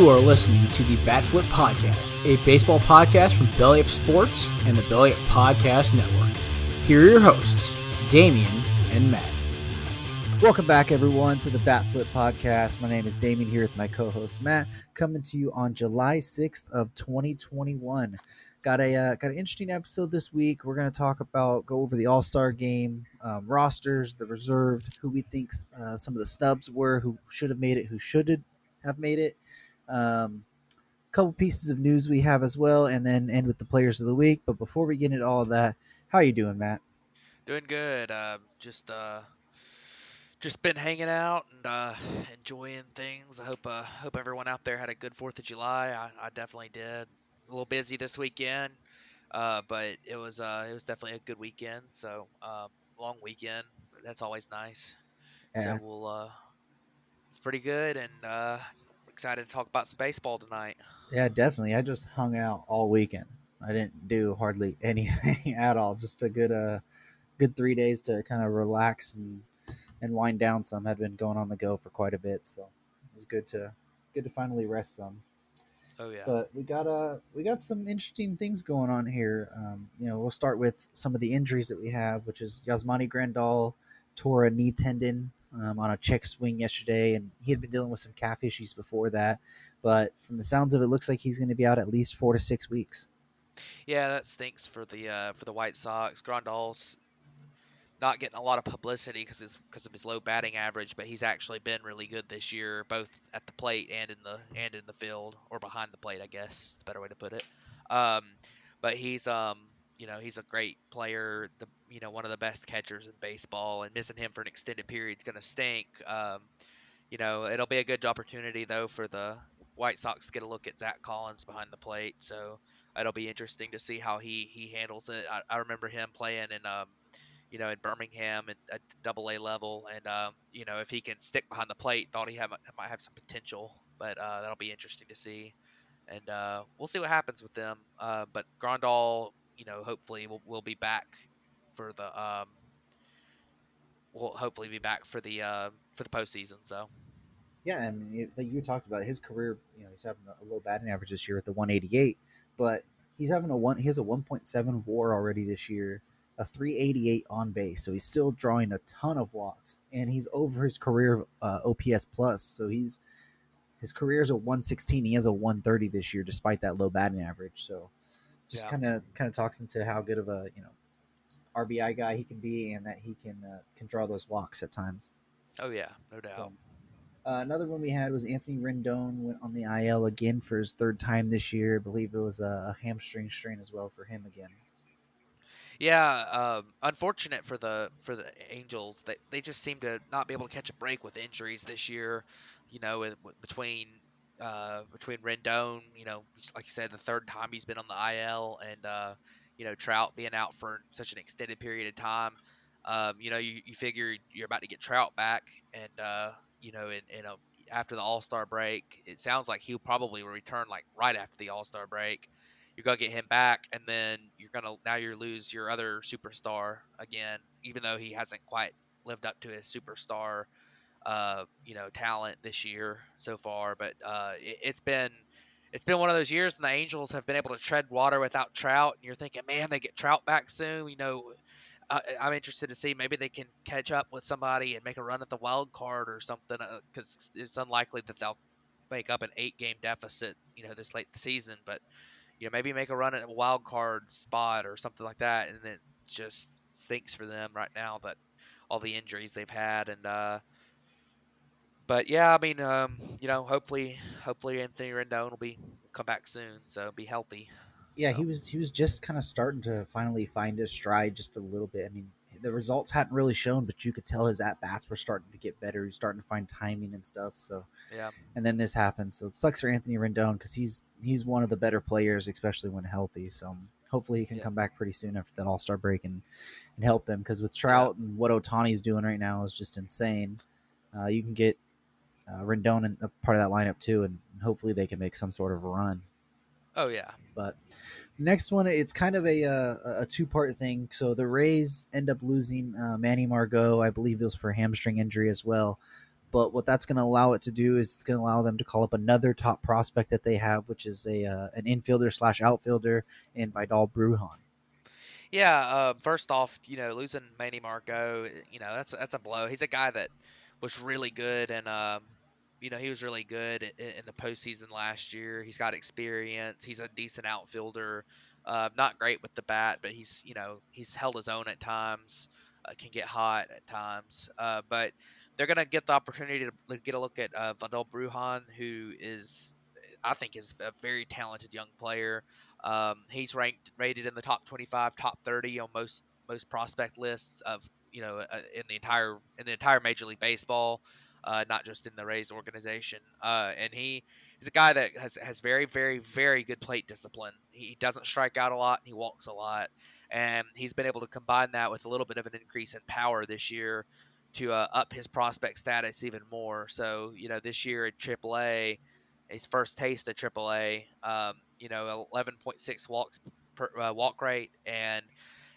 You are listening to the Bat Flip Podcast, a baseball podcast from Belly Up Sports and the Belly Up Podcast Network. Here are your hosts, Damian and Matt. Welcome back, everyone, to the Bat Flip Podcast. My name is Damian here with my co-host Matt, coming to you on July 6th of 2021. Got an interesting episode this week. We're going to go over the All-Star game, rosters, the reserved, who we think some of the snubs were, who should have made it, who should have made it. Couple pieces of news we have as well, and then end with the players of the week. But before we get into all of that, how are you doing, Matt? Doing good. Just been hanging out and enjoying things. I hope everyone out there had a good 4th of July. I definitely did. A little busy this weekend, but it was definitely a good weekend. So long weekend. That's always nice. Yeah. So it's pretty good, and excited to talk about some baseball tonight. Yeah, definitely. I just hung out all weekend. I didn't do hardly anything at all. Just a good 3 days to kind of relax and wind down some. Had been going on the go for quite a bit, so it was good to finally rest some. Oh yeah. But we got some interesting things going on here. We'll start with some of the injuries that we have, which is Yasmani Grandal tore a knee tendon on a check swing yesterday, and he had been dealing with some calf issues before that. But from the sounds of it, looks like he's going to be out at least 4 to 6 weeks. Yeah, that stinks for the White Sox. Grandal's not getting a lot of publicity because of his low batting average, but he's actually been really good this year, both at the plate and in the field, or behind the plate, I guess is the better way to put it. But he's he's a great player, one of the best catchers in baseball, and missing him for an extended period is going to stink. It'll be a good opportunity though for the White Sox to get a look at Zach Collins behind the plate, so it'll be interesting to see how he handles it. I remember him playing in Birmingham at Double A level, and if he can stick behind the plate, thought he might have some potential, but that'll be interesting to see, and we'll see what happens with them. But Grandal, hopefully will be back for the will hopefully be back for the postseason. So. Yeah, and like you talked about his career, he's having a low batting average this year at the 188, but he has a 1.7 WAR already this year, a 388 on base, so he's still drawing a ton of walks, and he's over his career OPS plus, so his career is a 116, he has a 130 this year despite that low batting average, so just kind of talks into how good of a RBI guy he can be, and that he can draw those walks at times. Oh yeah, no doubt. So, another one we had was Anthony Rendon went on the IL again for his 3rd time this year. I believe it was a hamstring strain as well for him again. Yeah, unfortunate for the Angels. They just seem to not be able to catch a break with injuries this year. Between Rendon, like you said, the 3rd time he's been on the IL, and Trout being out for such an extended period of time. You figure you're about to get Trout back, and after the All-Star break, it sounds like he'll probably return like right after the All-Star break. You're gonna get him back, and then you lose your other superstar again, even though he hasn't quite lived up to his superstar talent this year so far. But it's been one of those years, and the Angels have been able to tread water without Trout, and you're thinking, man, they get Trout back soon. I'm interested to see maybe they can catch up with somebody and make a run at the wild card or something, because it's unlikely that they'll make up an 8-game deficit this late in the season, but maybe make a run at a wild card spot or something like that. And it just stinks for them right now, that all the injuries they've had. And but yeah, I mean, hopefully Anthony Rendon will come back soon, so be healthy. Yeah, So. he was just kind of starting to finally find his stride just a little bit. I mean, the results hadn't really shown, but you could tell his at bats were starting to get better. He's starting to find timing and stuff. So Yeah. And then this happens. So it sucks for Anthony Rendon because he's one of the better players, especially when healthy. So hopefully he can come back pretty soon after that All-Star break and help them. Because with Trout and what Ohtani's doing right now is just insane. You can get Rendon in a part of that lineup too, and hopefully they can make some sort of a run. Oh yeah. But next one, it's kind of a 2-part thing. So the Rays end up losing Manny Margot. I believe it was for a hamstring injury as well. But what that's going to allow it to do is it's going to allow them to call up another top prospect that they have, which is an infielder slash outfielder in Vidal Brujan. Yeah, first off, losing Manny Margot, that's a blow. He's a guy that was really good, and he was really good in the postseason last year. He's got experience. He's a decent outfielder. Not great with the bat, but he's held his own at times. Can get hot at times. But they're gonna get the opportunity to get a look at Vidal Brujan, who I think is a very talented young player. He's rated in the top 25, top 30 on most prospect lists of in the entire Major League Baseball, not just in the Rays organization. And he's a guy that has very very very good plate discipline. He doesn't strike out a lot. And he walks a lot, and he's been able to combine that with a little bit of an increase in power this year to up his prospect status even more. So this year at AAA, his first taste at AAA, 11.6 walks per walk rate and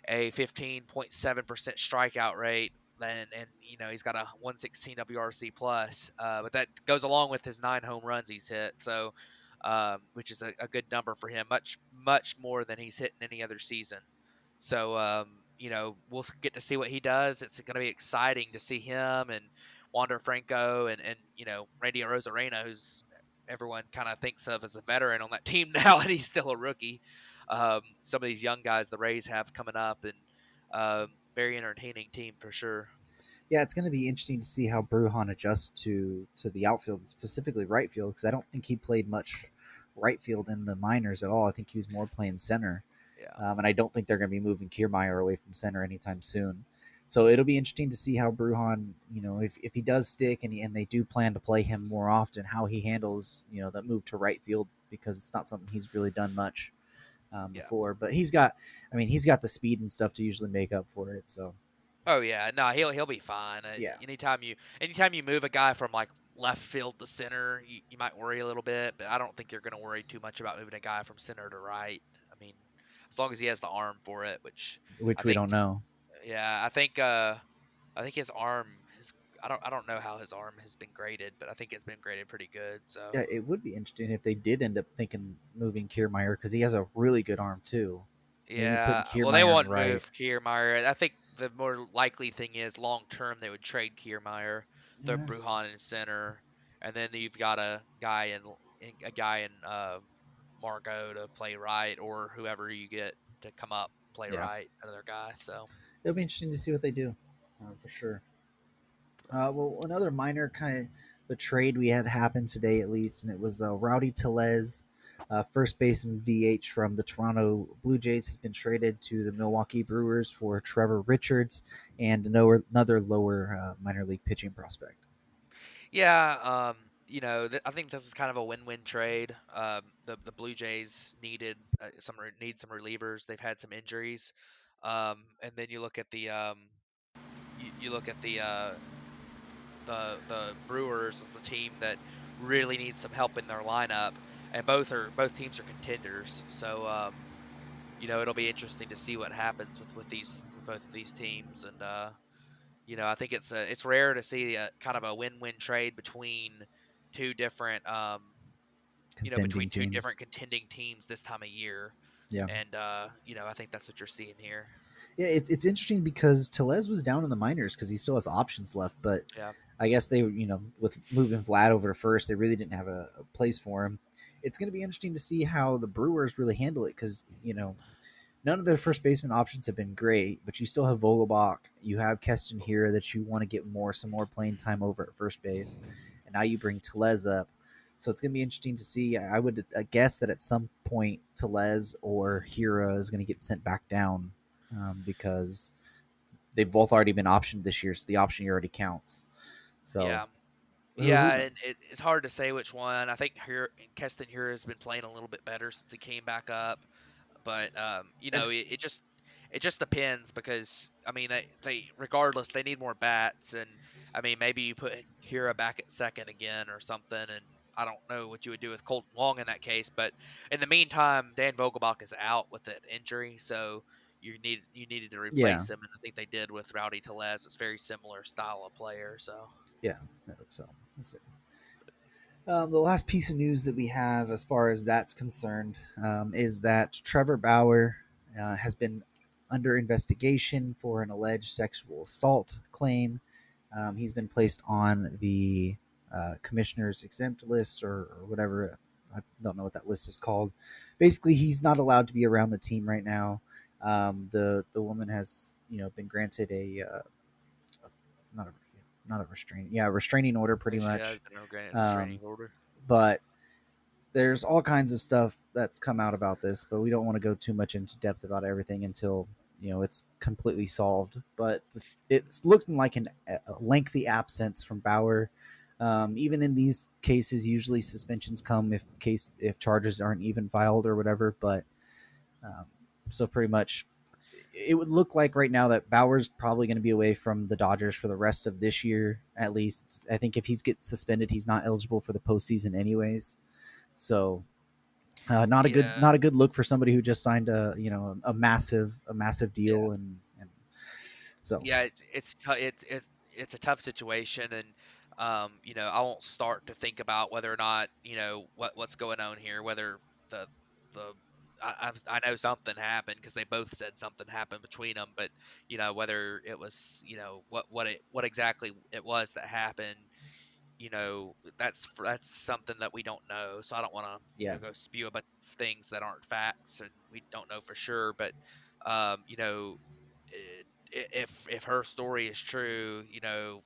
a 15.7% strikeout rate. And he's got a 116 WRC plus, but that goes along with his 9 home runs he's hit. So, which is a good number for him, much more than he's hit in any other season. So, we'll get to see what he does. It's going to be exciting to see him and Wander Franco and Randy Arozarena, who's everyone kind of thinks of as a veteran on that team now, and he's still a rookie. Some of these young guys the Rays have coming up, and very entertaining team for sure. Yeah, it's going to be interesting to see how Brujan adjusts to the outfield, specifically right field, because I don't think he played much right field in the minors at all. I think he was more playing center, Yeah. and I don't think they're going to be moving Kiermaier away from center anytime soon. So it'll be interesting to see how Brujan, if he does stick and they do plan to play him more often, how he handles, that move to right field, because it's not something he's really done much Yeah. before. But he's got the speed and stuff to usually make up for it. So Oh yeah, no, he'll be fine. yeah. Anytime you move a guy from like left field to center, you might worry a little bit, but I don't think you're going to worry too much about moving a guy from center to right. I mean, as long as he has the arm for it, which I Which we think, don't know. yeah, I think his arm is. I don't know how his arm has been graded, but I think it's been graded pretty good. So Yeah, it would be interesting if they did end up thinking moving Kiermaier, because he has a really good arm too. Maybe putting yeah, well, they Kiermaier in won't right. move Kiermaier. I think the more likely thing is long term they would trade Kiermaier, throw Yeah. Bruhan in center, and then you've got a guy in Margot to play right, or whoever you get to come up play Yeah. right, another guy. So It'll be interesting to see what they do, for sure. Well, another minor kind of a trade we had happen today, at least, and it was Rowdy Tellez, first baseman DH from the Toronto Blue Jays, has been traded to the Milwaukee Brewers for Trevor Richards and another lower minor league pitching prospect. yeah, I think this is kind of a win-win trade. The Blue Jays need some relievers. They've had some injuries, and then you look at the Brewers as a team that really needs some help in their lineup, and both teams are contenders. So it'll be interesting to see what happens with both of these teams, and I think it's rare to see a kind of a win-win trade two different um, between Contending two teams. different contending teams this time of year, Yeah. and I think that's what you're seeing here. Yeah, it's interesting because Tellez was down in the minors because he still has options left, but Yeah, I guess they, with moving Vlad over to first, they really didn't have a place for him. It's going to be interesting to see how the Brewers really handle it because, none of their first baseman options have been great, but you still have Vogelbach. You have Keston here that you want to get some more playing time over at first base. And now you bring Tellez up. So it's going to be interesting to see. I would guess that at some point, Tellez or Hira is going to get sent back down because they've both already been optioned this year. So the option year already counts. So yeah. who Yeah, and knows? it's hard to say which one. I think Keston here has been playing a little bit better since he came back up, but it just depends because I mean they regardless they need more bats, and I mean maybe you put Hira back at second again or something, and I don't know what you would do with Colton Wong in that case, but in the meantime Dan Vogelbach is out with an injury, so you needed to Yeah. replace him, and I think they did with Rowdy Tellez. It's very similar style of player, so. Yeah, I hope so. Let's see. The last piece of news that we have, as far as that's concerned, is that Trevor Bauer has been under investigation for an alleged sexual assault claim. He's been placed on the commissioner's exempt list, or whatever. I don't know what that list is called. Basically, he's not allowed to be around the team right now. The woman has been granted a not a not a restraining order pretty She has much. been granted a Um, restraining order. but there's all kinds of stuff that's come out about this, but we don't want to go too much into depth about everything until it's completely solved. But it's looking like a lengthy absence from Bauer. Even in these cases, usually suspensions come if charges aren't even filed or whatever. But um, so pretty much, it would look like right now that Bauer's probably going to be away from the Dodgers for the rest of this year, at least. I think if he gets suspended, he's not eligible for the postseason anyways. So Yeah, not a good look for somebody who just signed a massive yeah. deal, and so Yeah, it's a tough situation, and I won't start to think about whether or not what's going on here, whether the the I know something happened because they both said something happened between them, but whether it was what exactly it was that happened, that's something that we don't know. So I don't want to yeah, go spew about things that aren't facts and we don't know for sure, but um, you know if her story is true,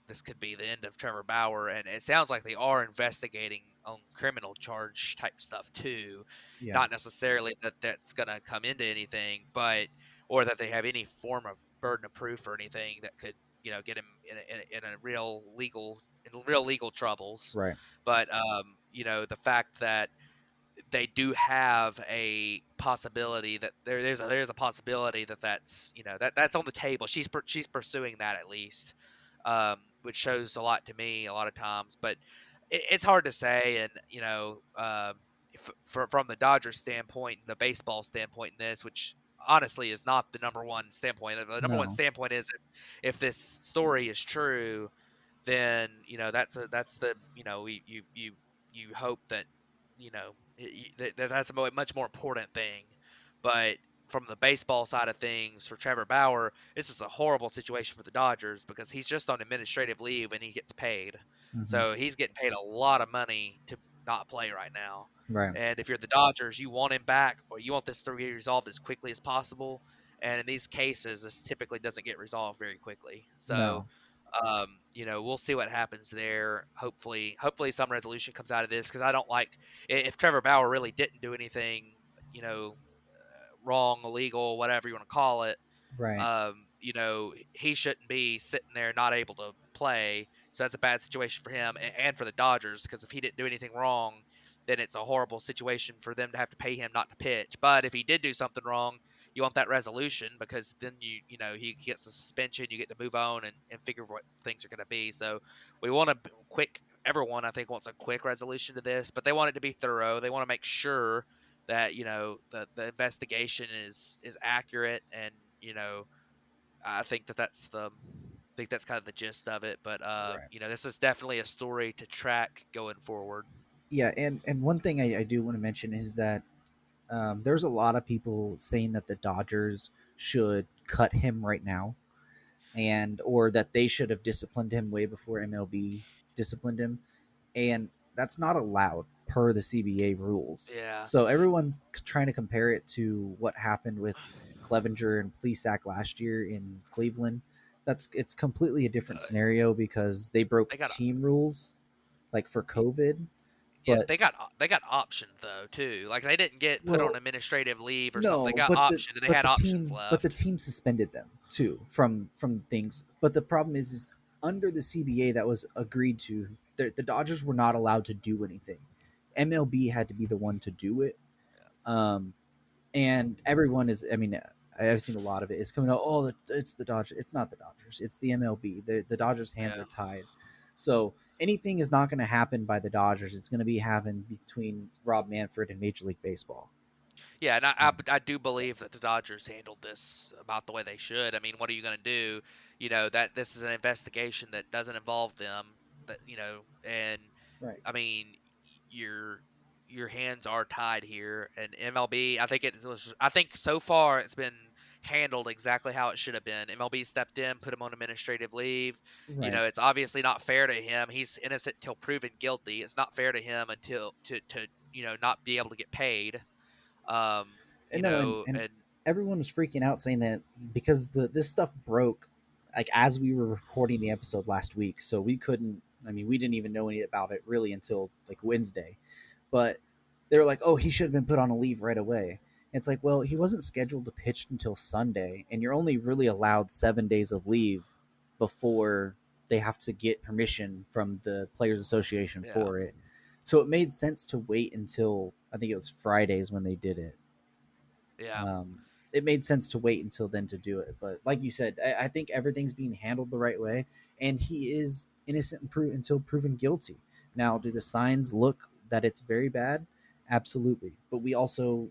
this could be the end of Trevor Bauer, and it sounds like they are investigating on criminal charge type stuff too. yeah, Not necessarily that that's going to come into anything, but or that they have any form of burden of proof or anything that could, get him in a real legal troubles. right, But the fact that they do have a possibility that there's a possibility that that's on the table. She's pursuing that at least, which shows a lot to me a lot of times. But it's hard to say, and from the Dodgers standpoint and the baseball standpoint in this, which honestly is not the number one standpoint. The number one no, standpoint is if this story is true, then that's the you hope that that's a much more important thing. But from the baseball side of things, for Trevor Bauer, this is a horrible situation for the Dodgers because he's just on administrative leave and he gets paid. hmm, So he's getting paid a lot of money to not play right now. right, And if you're the Dodgers, you want him back or you want this to be resolved as quickly as possible. And in these cases, this typically doesn't get resolved very quickly. So no, we'll see what happens there. Hopefully some resolution comes out of this because I don't like if Trevor Bauer really didn't do anything, you know, wrong, illegal, whatever you want to call it. right, He shouldn't be sitting there not able to play. So that's a bad situation for him and for the Dodgers because if he didn't do anything wrong, then it's a horrible situation for them to have to pay him not to pitch. But if he did do something wrong, you want that resolution because then he gets a suspension, you get to move on and figure what things are going to be. So we want a quick. Everyone I think wants a quick resolution to this, but they want it to be thorough. They want to make sure that the investigation is accurate and I think that's kind of the gist of it. But right. this is definitely a story to track going forward. Yeah, and one thing I do want to mention is that there's a lot of people saying that the Dodgers should cut him right now, and or that they should have disciplined him way before MLB disciplined him, and that's not allowed per the CBA rules. Yeah, So everyone's trying to compare it to what happened with Clevenger and Plesac last year in Cleveland. It's completely a different uh, scenario because they broke they got team rules like for COVID. yeah But they got optioned though too. Like they didn't get put on well, administrative leave or something. They no, got optioned and they had options but the left. team suspended them too from things. But the problem is under the CBA that was agreed to, the Dodgers were not allowed to do anything. MLB had to be the one to do it. Um, and everyone is. I mean, I've seen a lot of it. It's coming out. Oh, it's the Dodgers. It's not the Dodgers. It's the MLB. The Dodgers' hands Yeah. are tied. So anything is not going to happen by the Dodgers. It's going to be happen between Rob Manfred and Major League Baseball. Yeah, and Um, I do so believe that the Dodgers handled this about the way they should. I mean, what are you going to do? That this is an investigation that doesn't involve them. that and Right. I mean, your your hands are tied here, and MLB. I think so far it's been handled exactly how it should have been. MLB stepped in, put him on administrative leave. Right. It's obviously not fair to him. He's innocent till proven guilty. It's not fair to him until to not be able to get paid. Um, And no, and and everyone was freaking out saying that because this stuff broke like as we were recording the episode last week, so we couldn't. I mean, we didn't even know any about it really until like Wednesday. But they were like, "Oh, he should have been put on a leave right away." And it's like, well, he wasn't scheduled to pitch until Sunday, and you're only really allowed 7 days of leave before they have to get permission from the Players Association yeah, for it. So it made sense to wait until I think it was Fridays when they did it. yeah, um, it made sense to wait until then to do it. But like you said, I think everything's being handled the right way, and he is innocent until proven guilty. Now, do the signs look that it's very bad? Absolutely, but we also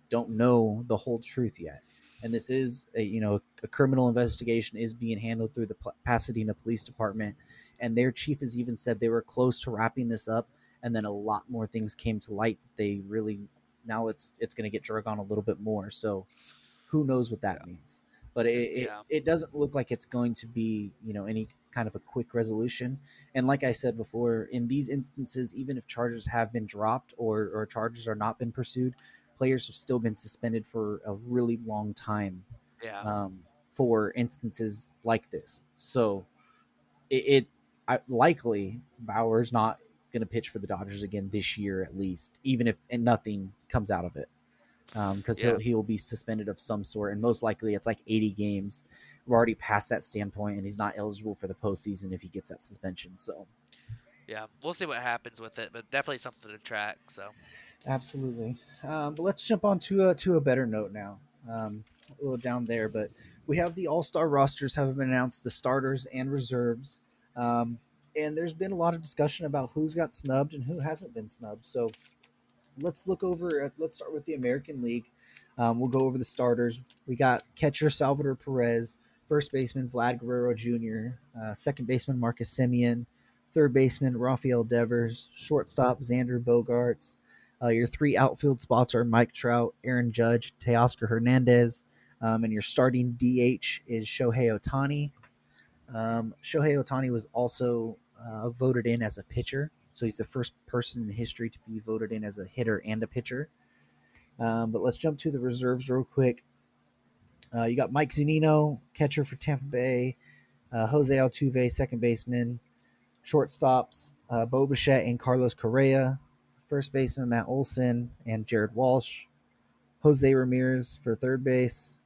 don't know the whole truth yet. And this is a criminal investigation is being handled through the Pasadena Police Department, and their chief has even said they were close to wrapping this up, and then a lot more things came to light. They really now it's going to get drug on a little bit more. So who knows what that yeah, means? But yeah, it doesn't look like it's going to be any kind of a quick resolution. And like I said before, in these instances, even if charges have been dropped or charges are not been pursued, players have still been suspended for a really long time yeah. for instances like this. So likely Bauer's not going to pitch for the Dodgers again this year at least, even if and nothing comes out of it, because Yeah. he will be suspended of some sort, and most likely it's like 80 games. We're already past that standpoint, and he's not eligible for the postseason if he gets that suspension. So Yeah, we'll see what happens with it, but definitely something to track. So absolutely. But let's jump on to a better note now. A little down there, but we have the All Star rosters have been announced, the starters and reserves, and there's been a lot of discussion about who's got snubbed and who hasn't been snubbed. So let's start with the American League. We'll go over the starters. We got catcher Salvador Perez, first baseman Vlad Guerrero Jr., second baseman Marcus Simeon, third baseman Rafael Devers, shortstop Xander Bogarts. Your three outfield spots are Mike Trout, Aaron Judge, Teoscar Hernandez, and your starting DH is Shohei Ohtani. Shohei Ohtani was also voted in as a pitcher, so he's the first person in history to be voted in as a hitter and a pitcher. But let's jump to the reserves real quick. You got Mike Zunino, catcher for Tampa Bay, Jose Altuve, second baseman, shortstops Bo Bichette and Carlos Correa, first baseman Matt Olson and Jared Walsh, Jose Ramirez for third base,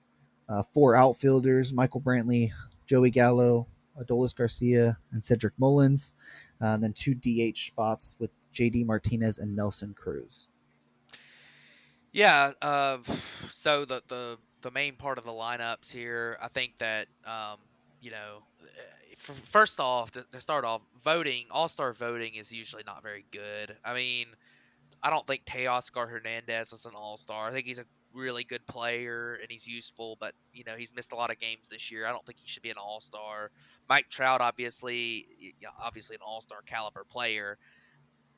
four outfielders Michael Brantley, Joey Gallo, Adolis Garcia, and Cedric Mullins. And then two DH spots with JD Martinez and Nelson Cruz. yeah, so the main part of the lineups here, I think that first off, to start off, voting All Star voting is usually not very good. I mean, I don't think Teoscar Hernandez is an All Star. I think he's a really good player and he's useful, but he's missed a lot of games this year. I don't think he should be an All Star. Mike Trout, obviously an All Star caliber player.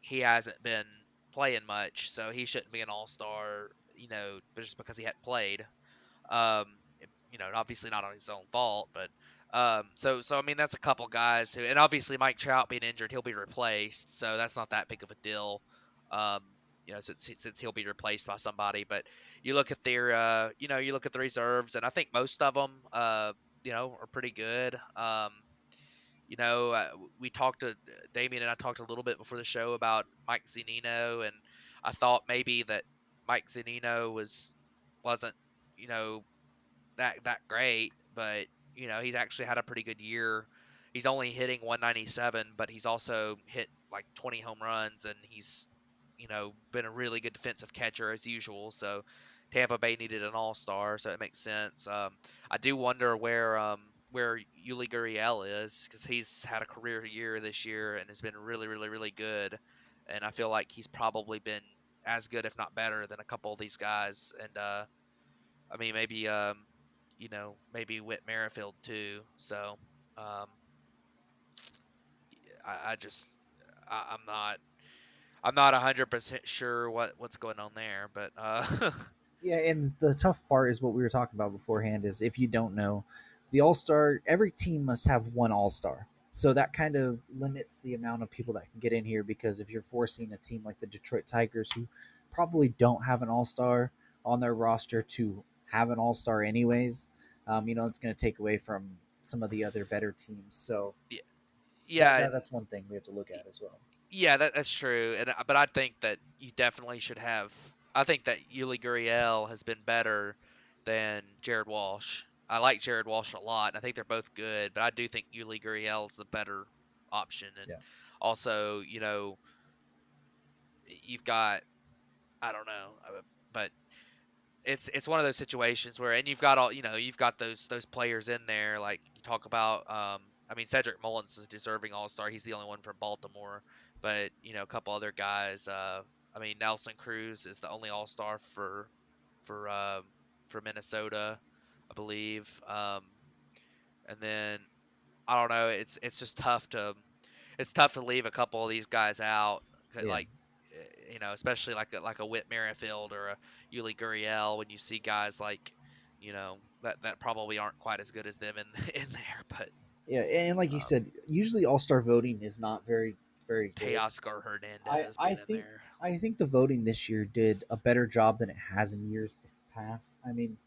He hasn't been playing much, so he shouldn't be an All Star. Just because he hadn't played. Um, obviously not on his own fault, but so I mean that's a couple guys who, and obviously Mike Trout being injured, he'll be replaced, so that's not that big of a deal. Um, since he'll be replaced by somebody, but you look at their, you look at the reserves, and I think most of them, are pretty good. You know, uh, we talked to Damien and I talked a little bit before the show about Mike Zunino, and I thought maybe that Mike Zunino wasn't, you know, that great, but he's actually had a pretty good year. He's only hitting 197, but he's also hit like 20 home runs, and he's been a really good defensive catcher as usual. So Tampa Bay needed an all-star, so it makes sense. I do wonder where Yuli Gurriel is, because he's had a career year this year and has been really, really, really good. And I feel like he's probably been as good, if not better, than a couple of these guys. And I mean, maybe Whit Merrifield too. So um, I just I'm not 100% sure what's going on there, but Yeah, and the tough part is what we were talking about beforehand is if you don't know, the All Star, every team must have one All Star. So that kind of limits the amount of people that can get in here because if you're forcing a team like the Detroit Tigers, who probably don't have an All Star on their roster, to have an All Star anyways, it's going to take away from some of the other better teams. So yeah, that, yeah, that and that's one thing we have to look at as well. yeah, that's true. And but I think that you definitely should have. I think that Yuli Gurriel has been better than Jared Walsh. I like Jared Walsh a lot, and I think they're both good, but I do think Yuli Gurriel is the better option. And Yeah. also, you've got I don't know, but it's one of those situations where and you've got you've got those players in there like you talk about I mean Cedric Mullins is a deserving all-star. He's the only one from Baltimore, but a couple other guys I mean Nelson Cruz is the only all-star for for Minnesota, I believe. And then I don't know, it's just tough to leave a couple of these guys out, Yeah. like especially like a Whit Merrifield or a Yuli Gurriel when you see guys like that probably aren't quite as good as them in in there, but Yeah, and like you um, said, usually All Star voting is not very good. Teoscar I Hernandez I being in think there. I think the voting this year did a better job than it has in years past. I mean,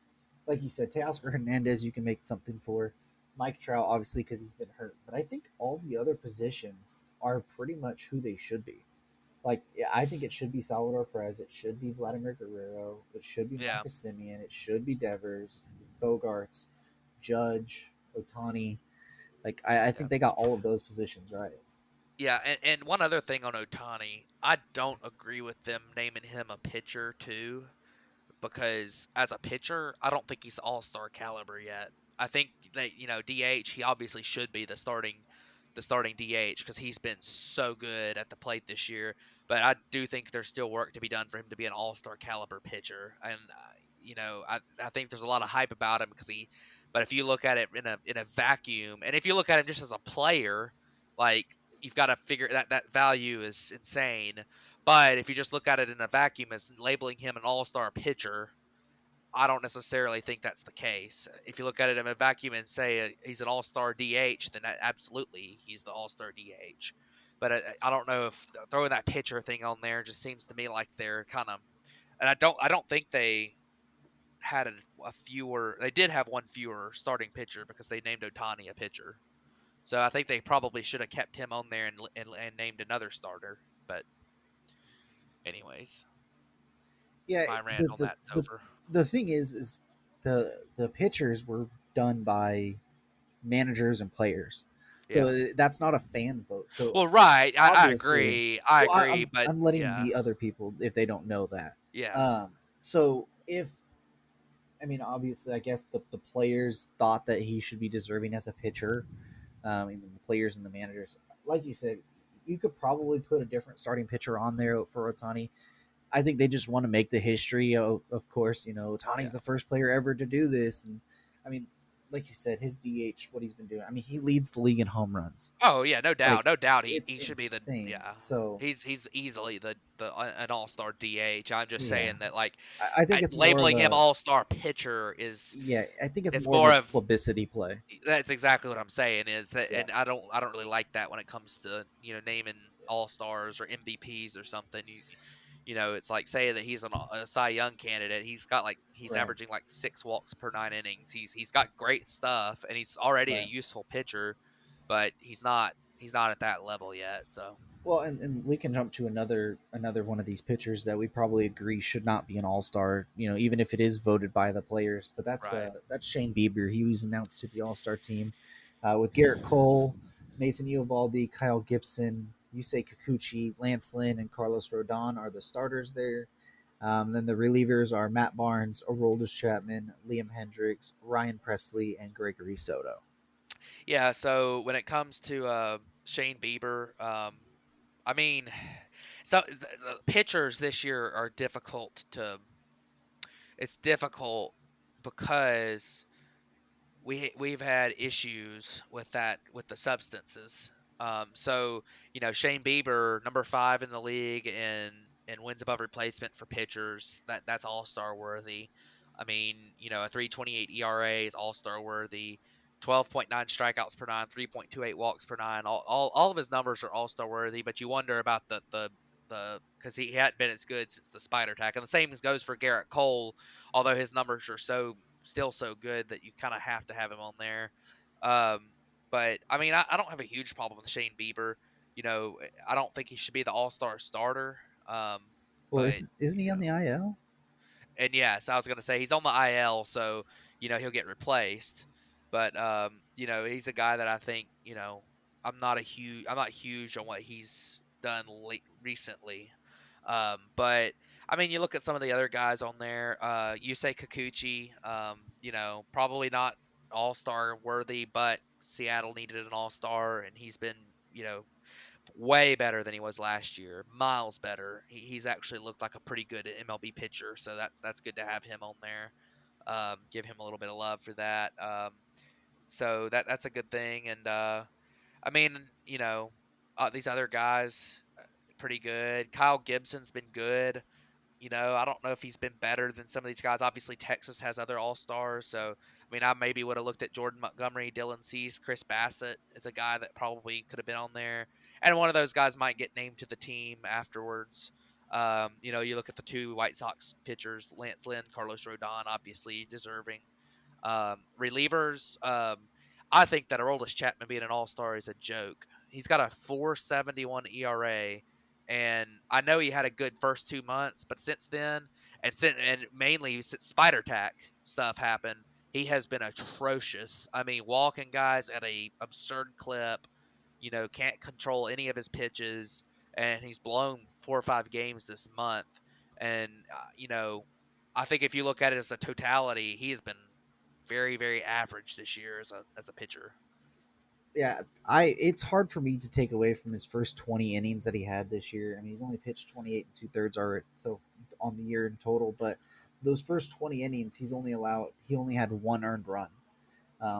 like you said, Teoscar Hernandez, you can make something for. Mike Trout, obviously, because he's been hurt, but I think all the other positions are pretty much who they should be. Like, yeah, I think it should be Salvador Perez, it should be Vladimir Guerrero, it should be Yeah, Marcus Simeon, it should be Devers, Bogarts, Judge, Otani. Like, I yeah, think they got all of those positions right. yeah. And one other thing on Otani, I don't agree with them naming him a pitcher too. Because as a pitcher, I don't think he's all-star caliber yet. I think that DH he obviously should be the starting DH because he's been so good at the plate this year. But I do think there's still work to be done for him to be an all-star caliber pitcher. And I think there's a lot of hype about him because he. But if you look at it in a vacuum, and if you look at him just as a player, like you've got to figure that value is insane. But if you just look at it in a vacuum as labeling him an all-star pitcher, I don't necessarily think that's the case. If you look at it in a vacuum and say he's an all-star DH, then absolutely he's the all-star DH. But I don't know if throwing that pitcher thing on there just seems to me like they're kind of, and I don't think they had a fewer. They did have one fewer starting pitcher because they named Otani a pitcher. So I think they probably should have kept him on there and named another starter. But anyways, Yeah, my rant the on the that's the, over. the thing is the pitchers were done by managers and players, so Yeah. that's not a fan vote. So Well, right. I obviously, agree. I well, agree. But I'm letting yeah, the other people if they don't know that. yeah, So if I mean, obviously, I guess the players thought that he should be deserving as a pitcher. And the players and the managers, like you said, you could probably put a different starting pitcher on there for Otani. I think they just want to make the history of course, Tani's yeah. the first player ever to do this. And I mean, like you said, his DH, what he's been doing. I mean, he leads the league in home runs. Oh yeah, no doubt, Like, no doubt. He it's he should be the insane. yeah. So, He's easily the an all star DH. I'm just yeah, saying that like I think it's more of labeling him a, all star pitcher is yeah, I think it's it's more of a more of publicity play. that's exactly what I'm saying is that, Yeah. and I don't really like that when it comes to naming all stars or MVPs or something. It's like saying that he's a Cy Young candidate. He's Right. averaging like 6 walks per 9 innings. He's got great stuff and he's already a Right. useful pitcher, but he's not at that level yet. So Well, and we can jump to another one of these pitchers that we probably agree should not be an all star. Even if it is voted by the players. But right, that's Shane Bieber. He was announced to the All Star team with Garrett Cole, Nathan Eovaldi, Kyle Gibson, Yusei Kikuchi, Lance Lynn, and Carlos Rodon are the starters there. Then the relievers are Matt Barnes, Aroldis Chapman, Liam Hendricks, Ryan Presley, and Gregory Soto. yeah. So when it comes to Shane Bieber, I mean, so the pitchers this year are difficult to. It's difficult because we've had issues with the substances. So Shane Bieber, number 5 in the league and wins above replacement for pitchers. That's all-star worthy. I mean, a 3.28 ERA is all-star worthy. 12.9 strikeouts per nine, 3.28 walks per nine. All of his numbers are all-star worthy, but you wonder about the because he hadn't been as good since the spider tack. And the same goes for Garrett Cole, although his numbers are still so good that you kind of have to have him on there. Um, but I mean, I don't have a huge problem with Shane Bieber. I don't think he should be the all-star starter. Um, Well, but isn't he on the IL? and yes, I was gonna say he's on the IL, so he'll get replaced. But he's a guy that I think I'm not huge on what he's done recently. But I mean, you look at some of the other guys on there. You say Kikuchi, probably not all star worthy, but Seattle needed an all star, and he's been you know way better than he was last year, miles better. He's actually looked like a pretty good MLB pitcher, so that's good to have him on there. Give him a little bit of love for that. So that's a good thing. And I mean, these other guys pretty good. Kyle Gibson's been good. I don't know if he's been better than some of these guys. Obviously, Texas has other all stars, so I mean, I maybe would have looked at Jordan Montgomery, Dylan Cease, Chris Bassett is a guy that probably could have been on there, and one of those guys might get named to the team afterwards. You look at the two White Sox pitchers, Lance Lynn, Carlos Rodon, obviously deserving. Relievers, I think that Aroldis Chapman being an All Star is a joke. He's got a 4.71 ERA, and I know he had a good first 2 months, but since then, and mainly since Spider Tack stuff happened, he has been atrocious. I mean, walking guys at a absurd clip. Can't control any of his pitches, and he's blown 4 or 5 games this month. And I think if you look at it as a totality, he has been very, very average this year as a pitcher. Yeah, it's hard for me to take away from his first 20 innings that he had this year. I mean, he's only pitched 28 and 2/3 already, so on the year in total. But those first 20 innings, he only had one earned run.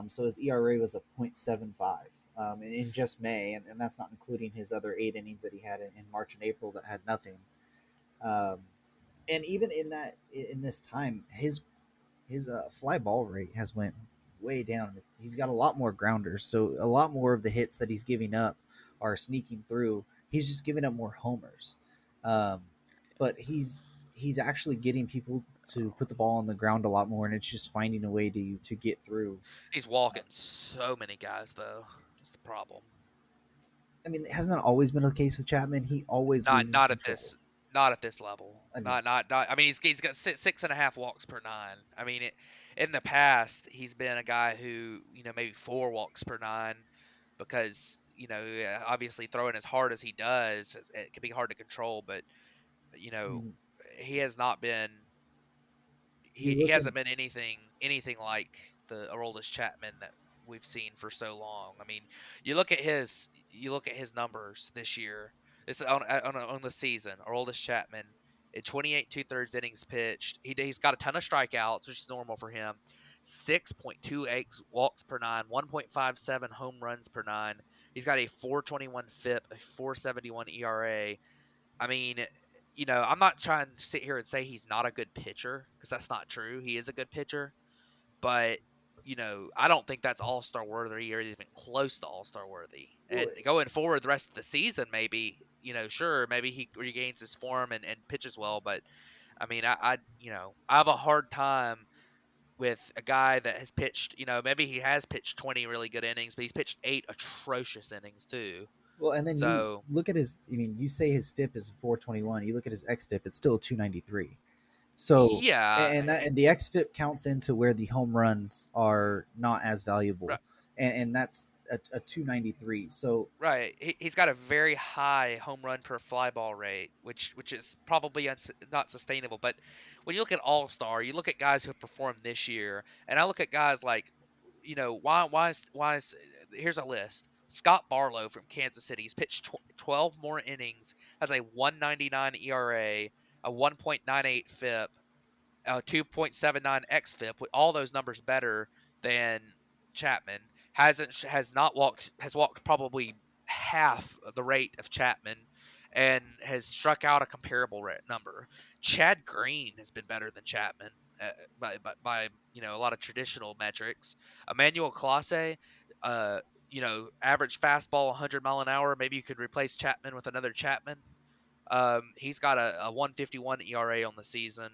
So his ERA was a .75 in just May, and that's not including his other 8 innings that he had in March and April that had nothing. Um, and even in this time, his fly ball rate has went way down. He's got a lot more grounders, so a lot more of the hits that he's giving up are sneaking through. He's just giving up more homers, um, but he's actually getting people to put the ball on the ground a lot more, and it's just finding a way to get through. He's walking so many guys though. That's the problem. I mean, hasn't that always been the case with Chapman? He always Not loses not at control. this not at this level. I mean, Not. I mean, he's got 6.5 walks per nine. I mean, in the past, he's been a guy who maybe 4 walks per nine because obviously throwing as hard as he does, it can be hard to control. But you I know, mean, he has not been you he look at hasn't been anything like the Aroldis Chapman that we've seen for so long. I mean, you look at his numbers this year. This is on the season. Aroldis Chapman in 28 2/3 innings pitched. He's got a ton of strikeouts, which is normal for him. 6.28 walks per nine, 1.57 home runs per nine. He's got a 4.21 FIP, a 4.71 ERA. I mean, I'm not trying to sit here and say he's not a good pitcher because that's not true. He is a good pitcher, but I don't think that's all star worthy or even close to all star worthy. well, And going forward, the rest of the season, maybe sure, maybe he regains his form and pitches well. But I mean, I have a hard time with a guy that has pitched. Maybe he has pitched 20 really good innings, but he's pitched 8 atrocious innings too. well, and then you So look at his. I mean, you say his FIP is 421. You look at his xFIP; it's still 293. So, yeah, and the xFIP counts into where the home runs are not as valuable, and that's a 293. So, right. He's got a very high home run per fly ball rate, which is probably not sustainable. But when you look at All Star, you look at guys who have performed this year, and I look at guys like, why is here's a list. Scott Barlow from Kansas City. He's pitched 12 more innings, has a 1.99 ERA, a 1.98 FIP, 2.79 xFIP, with all those numbers better than Chapman. Has walked probably half the rate of Chapman and has struck out a comparable number. Chad Green has been better than Chapman by a lot of traditional metrics. Emmanuel Clase, average fastball 100 mile an hour. Maybe you could replace Chapman with another Chapman. He's got a 151 ERA on the season.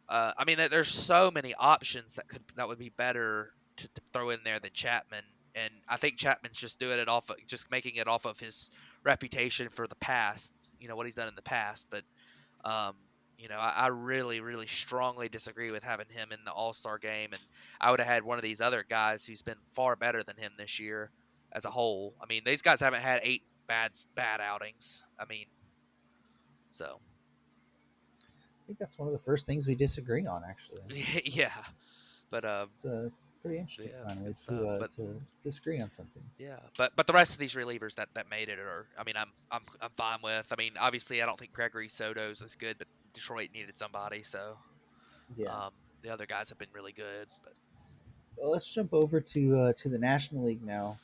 I mean, there's so many options that would be better to throw in there than Chapman, and I think Chapman's just doing it just making it off of his reputation for the past, what he's done in the past. But um, I really, really strongly disagree with having him in the All Star game, and I would have had one of these other guys who's been far better than him this year as a whole. I mean, these guys haven't had 8 bad outings. I mean, so I think that's one of the first things we disagree on, actually. yeah, but It's pretty interesting, yeah, it's finally, good stuff. But to disagree on something. yeah, but the rest of these relievers that made it are, I mean, I'm fine with. I mean, obviously, I don't think Gregory Soto's is good, but Detroit needed somebody, so Yeah. um, the other guys have been really good. But Well, let's jump over to the National League now.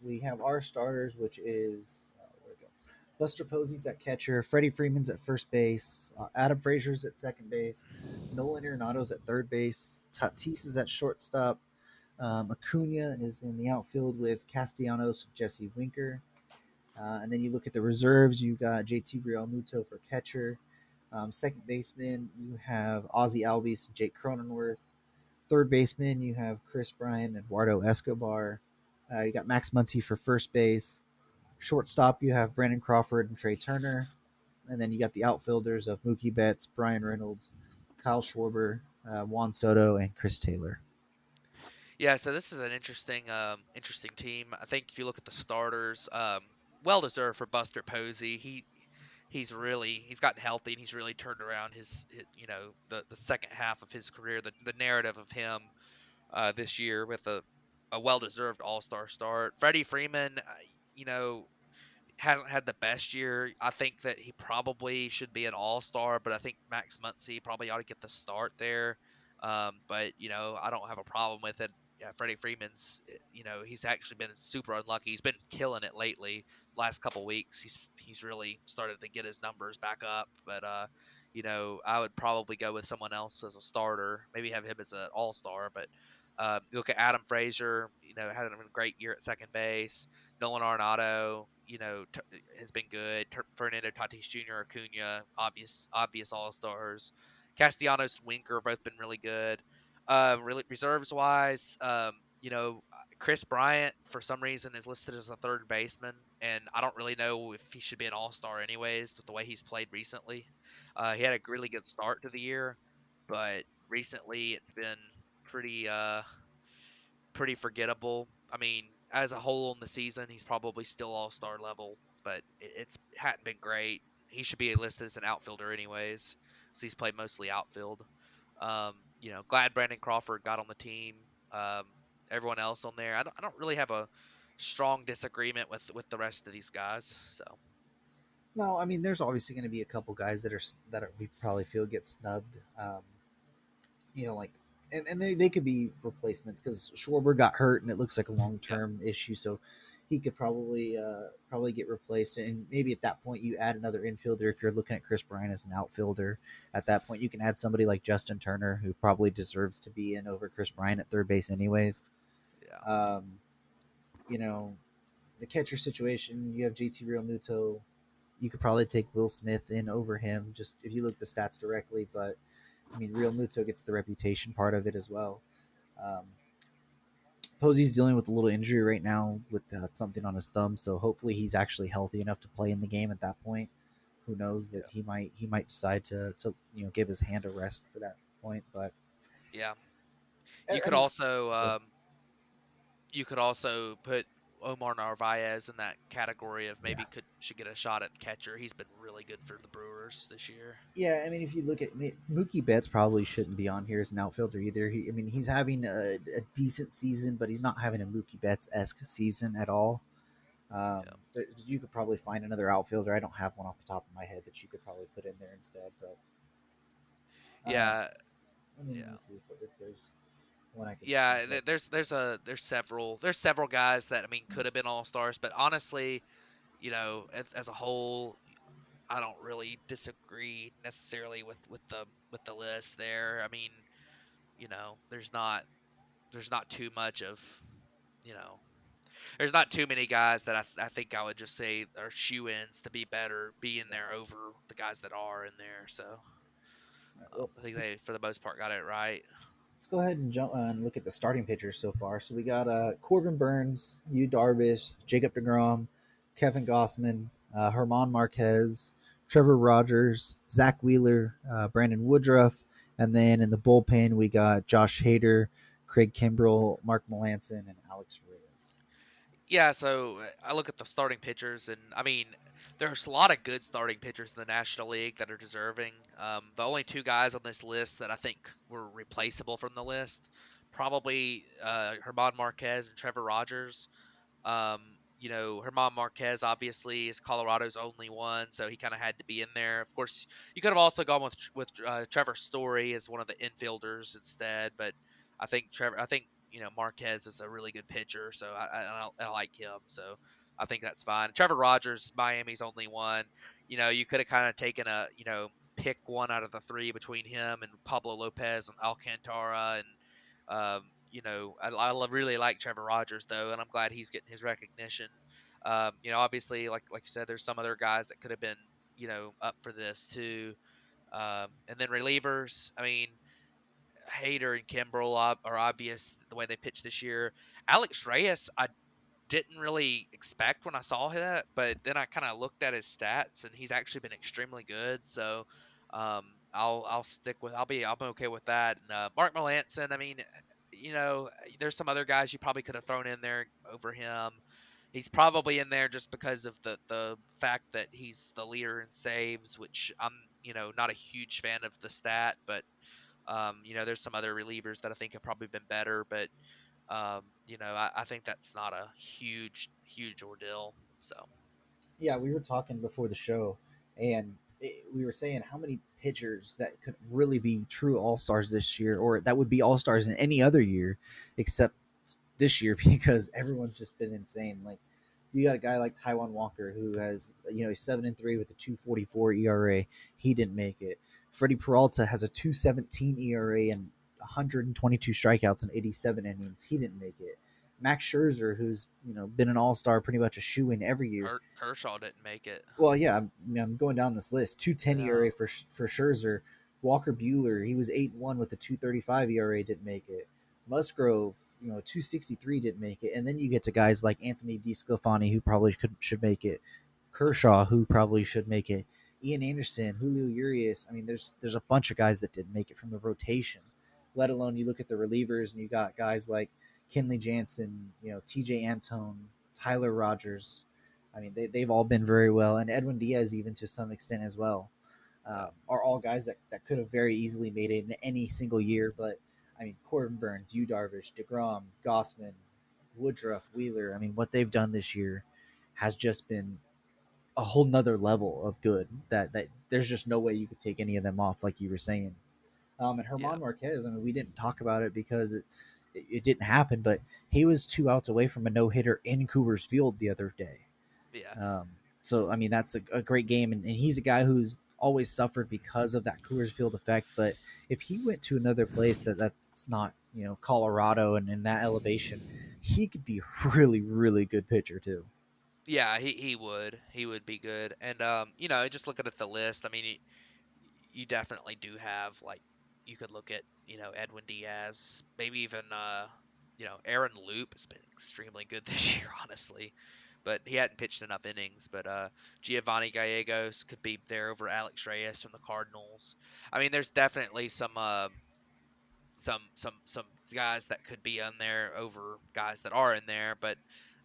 We have our starters, which is where we go. Buster Posey's at catcher, Freddie Freeman's at first base, Adam Frazier's at second base, Nolan Arenado's at third base, Tatis is at shortstop, Acuna is in the outfield with Castellanos, Jesse Winker, and then you look at the reserves. You got JT Realmuto for catcher. Second baseman, you have Ozzie Albies, Jake Cronenworth. Third baseman, you have Chris Bryant, Eduardo Escobar. You got Max Muncy for first base. Shortstop, you have Brandon Crawford and Trey Turner. And then you got the outfielders of Mookie Betts, Brian Reynolds, Kyle Schwarber, Juan Soto, and Chris Taylor. yeah, so this is an interesting team. I think if you look at the starters, well deserved for Buster Posey. He's gotten healthy and he's really turned around the second half of his career, the narrative of him this year with a well deserved All Star start. Freddie Freeman, you know, hasn't had the best year. I think that he probably should be an All Star, but I think Max Muncy probably ought to get the start there. But I don't have a problem with it. Yeah, Freddie Freeman's, he's actually been super unlucky. He's been killing it lately. Last couple weeks, he's really started to get his numbers back up. But I would probably go with someone else as a starter. Maybe have him as an All Star. But you look at Adam Frazier. Had a great year at second base. Nolan Arenado, has been good. Fernando Tatis Jr., Acuna, obvious all stars. Castellanos and Winker have both been really good. Really reserves wise, Chris Bryant for some reason is listed as a third baseman, and I don't really know if he should be an all star anyways with the way he's played recently. He had a really good start to the year, but recently it's been pretty pretty forgettable. I mean, as a whole in the season, he's probably still all star level, but it's hadn't been great. He should be listed as an outfielder anyways, so he's played mostly outfield. Glad Brandon Crawford got on the team. Um, Everyone else on there, I don't really have a strong disagreement with the rest of these guys. So No, I mean, there's obviously going to be a couple guys we probably feel get snubbed. Like, and they could be replacements because Schwarber got hurt and it looks like a long yeah, term issue, so he could probably get replaced. And maybe at that point you add another infielder. If you're looking at Chris Bryant as an outfielder, at that point you can add somebody like Justin Turner, who probably deserves to be in over Chris Bryant at third base, anyways. yeah, Um, you know, the catcher situation, you have JT Realmuto. You could probably take Will Smith in over him, just if you look at the stats directly. But I mean, Real Muto gets the reputation part of it as well. Um, Posey's dealing with a little injury right now with something on his thumb, so hopefully he's actually healthy enough to play in the game at that point. Who knows that yeah, he might decide to give his hand a rest for that point. But yeah. I, You I could mean, also put Omar Narvaez in that category of yeah, maybe should get a shot at catcher. He's been really good for the Brewers this year. yeah. I mean, if you look at Mookie Betts, probably shouldn't be on here as an outfielder either. I mean, he's having a decent season, but he's not having a Mookie Betts esque season at all. Yeah, You could probably find another outfielder. I don't have one off the top of my head that you could probably put in there instead. But um, yeah, let me yeah. see if there's. One I could think Yeah, of. there's several guys that I mean could have been all stars, but honestly, as a whole, I don't really disagree necessarily with the list there. I mean, there's not too much of you know there's not too many guys that I think I would just say are shoe-ins to be better, be in Yeah. there over the guys that are in there. So All right, well, I think they, for the most part, got it right. let's go ahead and jump and look at the starting pitchers so far. So we got Corbin Burns, Yu Darvish, Jacob DeGrom, Kevin Gossman, Herman Marquez, Trevor Rogers, Zach Wheeler, Brandon Woodruff, and then in the bullpen we got Josh Hader, Craig Kimbrell, Mark Melanson, and Alex Reyes. Yeah, so I look at the starting pitchers, and I mean, there's a lot of good starting pitchers in the National League that are deserving. The only two guys on this list that I think were replaceable from the list, probably Herman Marquez and Trevor Rogers. Um, Herman Marquez obviously is Colorado's only one, so he kind of had to be in there. Of course, you could have also gone with Trevor Story as one of the infielders instead, but I think Marquez is a really good pitcher, so I like him. So I think that's fine. Trevor Rogers, Miami's only one. You could have kind of taken pick one out of the three between him and Pablo Lopez and Alcantara and I really like Trevor Rogers though, and I'm glad he's getting his recognition. Obviously, like you said, there's some other guys that could have been up for this too. And then relievers, I mean, Hayter and Kimbrel are obvious the way they pitched this year. Alex Reyes, I didn't really expect when I saw that, but then I kind of looked at his stats and he's actually been extremely good. So I'll stick with I'm okay with that. And Mark Melanson, I mean, you know, there's some other guys you probably could have thrown in there over him. He's probably in there just because of the fact that he's the leader in saves, which I'm not a huge fan of the stat, but there's some other relievers that I think have probably been better, but I think that's not a huge ordeal. So Yeah, we were talking before the show, and we were saying how many pitchers that could really be true all stars this year, or that would be all stars in any other year, except this year because everyone's just been insane. Like you got a guy like Taiwan Walker who has he's 7-3 with a 2.44 ERA. He didn't make it. Freddie Peralta has a 2.17 ERA and 122 strikeouts in 87 innings. He didn't make it. Max Scherzer, who's been an all star, pretty much a shoe in every year. Kershaw didn't make it. Well, yeah, I'm going down this list. 2.10 Yeah. ERA for Scherzer. Walker Bueller, he was 8-1 with a 2.35 ERA, didn't make it. Musgrove, 2.63 didn't make it. And then you get to guys like Anthony DeSclafani, who probably should make it. Kershaw, who probably should make it. Ian Anderson, Julio Urias. I mean, there's a bunch of guys that didn't make it from the rotation. Let alone you look at the relievers and you got guys like Kenley Jansen, TJ Antone, Tyler Rogers. I mean, they've all been very well, and Edwin Diaz even to some extent as well. Yeah. Are all guys that could have very easily made it in any single year. But I mean, Corbin Burns, Yu Darvish, DeGrom, Gossman, Woodruff, Wheeler. I mean, what they've done this year has just been a whole nother level of good. That there's just no way you could take any of them off, like you were saying. And Yeah. Herman Marquez, I mean, we didn't talk about it because it didn't happen, but he was 2 outs away from a no hitter in Coors Field the other day. Yeah. Um, so I mean that's a great game, and he's a guy who's always suffered because of that Coors Field effect. But if he went to another place that's not Colorado and in that elevation, he could be really really good pitcher too. Yeah, he would be good. And just looking at the list, I mean, you definitely do have like you could look at Edwin Diaz, maybe even Aaron Loop has been extremely good this year, honestly, but he hadn't pitched enough innings. But Giovanni Gallegos could be there over Alex Reyes from the Cardinals. I mean, there's definitely some guys that could be on there over guys that are in there, but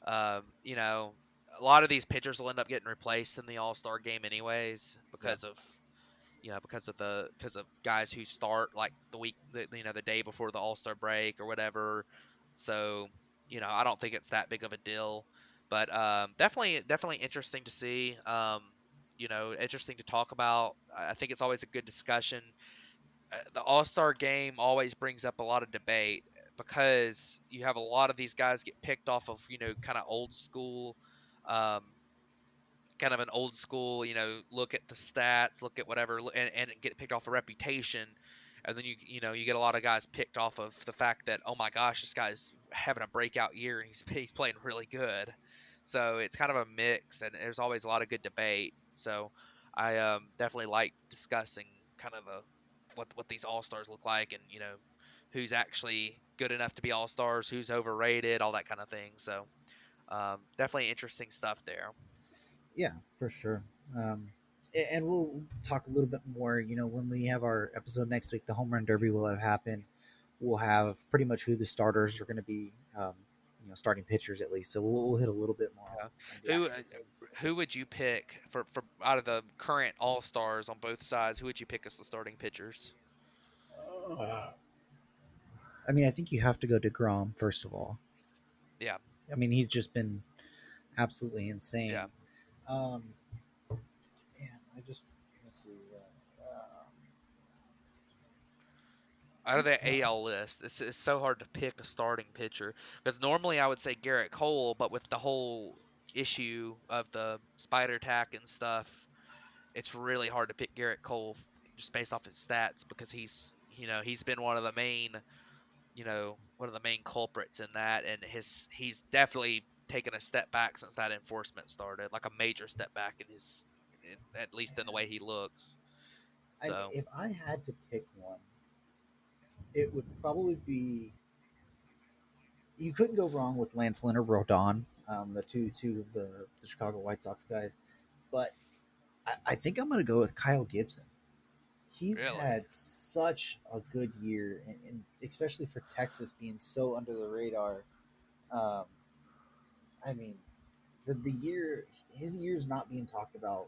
um, you know, a lot of these pitchers will end up getting replaced in the All Star game anyways Yeah. because of guys who start like the day before the All Star break or whatever. So I don't think it's that big of a deal, but definitely interesting to see. Interesting to talk about. I think it's always a good discussion. The All Star game always brings up a lot of debate. because you have a lot of these guys get picked off of, kind of old school, um, kind of an old school, look at the stats, look at whatever, and get picked off a reputation. And then you get a lot of guys picked off of the fact that, oh my gosh, this guy's having a breakout year and he's playing really good. So it's kind of a mix, and there's always a lot of good debate. So I definitely like discussing kind of what these all stars look like, and who's actually good enough to be all stars, who's overrated, all that kind of thing. So definitely interesting stuff there. Yeah, for sure. Um, and we'll talk a little bit more. When we have our episode next week, the home run derby will have happened. We'll have pretty much who the starters are going to be. Starting pitchers at least. So we'll hit a little bit more Yeah. on the Who actual teams. who would you pick for out of the current all stars on both sides? Who would you pick as the starting pitchers? I mean, I think you have to go to Grom first of all. Yeah, I mean, he's just been absolutely yeah. insane. Um, man, I just let me see. Out of the AL list, it's so hard to pick a starting pitcher because normally I would say Garrett Cole, but with the whole issue of the spider tack and stuff, it's really hard to pick Garrett Cole just based off his stats because he's been one of the main culprits in that, and he's definitely taken a step back since that enforcement started, like a major step back at least in the way he looks. So If I had to pick one, it would probably be. You couldn't go wrong with Lance Lynn or Rodon, the two of the Chicago White Sox guys. But I think I'm going to go with Kyle Gibson. He's really, had such a good year, and especially for Texas being so under the radar. Um, I mean, the year his year's not being talked about